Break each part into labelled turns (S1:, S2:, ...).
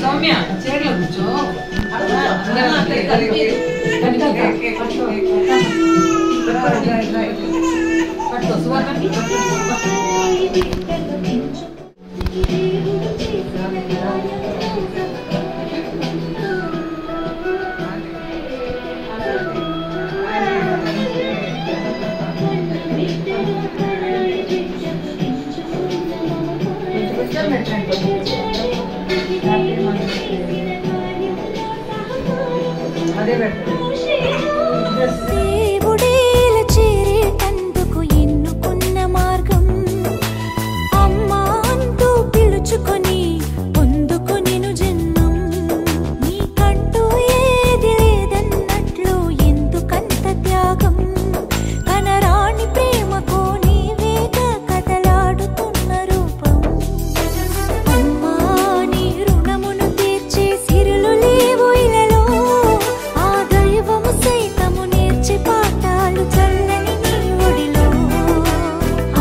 S1: సౌమ్య చైర్లో కూర్చో.
S2: దేవుడేల చేరేటందుకు ఎన్నుకున్న మార్గం అమ్మా అంటూ పిలుచుకొని పొందుకు నిను జన్మం నీకంటూ ఏది లేదన్నట్లు ఎందుకంత త్యాగం కనరాని ప్రేమకు నీవేగా కదలాడుతున్న రూపం అమ్మా నీ రుణమును తీర్చే సిరులు లేవు ఇలలో ఆ దైవము సైతము నేర్చే పాఠాలు చల్లని నీ ఒడిలో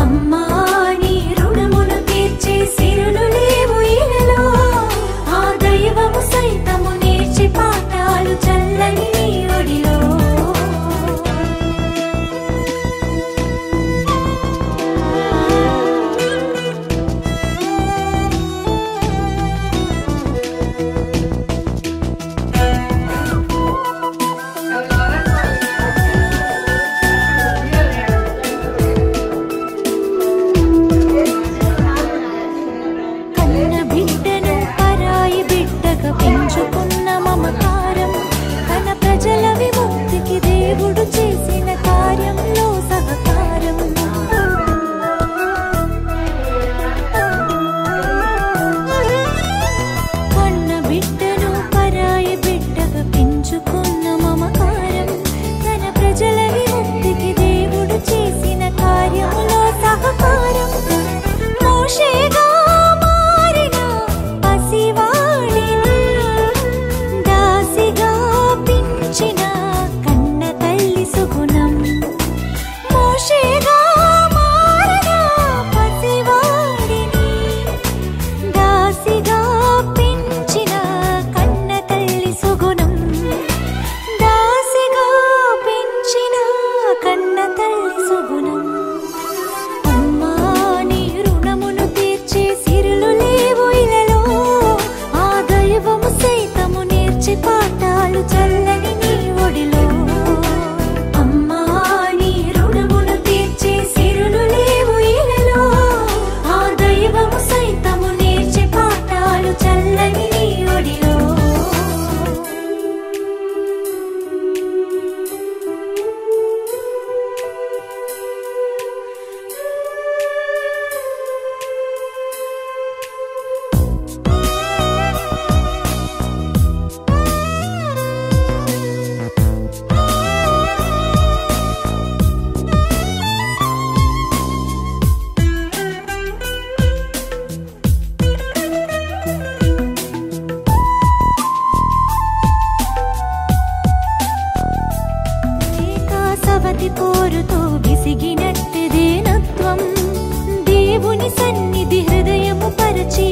S2: అమ్మా నీ రుణమును తీర్చే సిరులు లేవు ఇలలో ఆ దైవము సైతము నేర్చే పాఠాలు చల్లని నీ ఒడిలో కన్న బిడ్డను పరాయి బిడ్డగా పెంచుకున్న మమకారం తన ప్రజల విముక్తికి దేవుడు చేసిన కార్యంలో సహకారం కన్న బిడ్డను పరాయి బిడ్డగా పెంచుకున్న మమకారం తన ప్రజల విముక్తికి దేవుడు చేసిన కార్యంలో సహకారం మోషేగా మారిన పసివాడిని దాసిగా పించిన కన్న తల్లి సుగుణం మోషేగా మారిన పసివాడిని దాసిగా పించిన కన్న తల్లి సుగుణం దాసిగా పెంచిన కన్న తల్లి సుగుణం అమ్మా నీ రుణమును తీర్చే సిరులు లేవు ఇలలో ఆ దైవము సైతము నేర్చే పాఠాలు చల్లని నీ ఒడిలో అమ్మా నీ రుణమును తీర్చే సిరులు లేవు ఇలలో ఆ దైవము సైతము నేర్చే పాఠాలు చల్లని నీ ఒడిలో సవతి పోరుతో విసిగినట్టిదేనత్వం దేవుని సన్నిధి హృదయము పరచి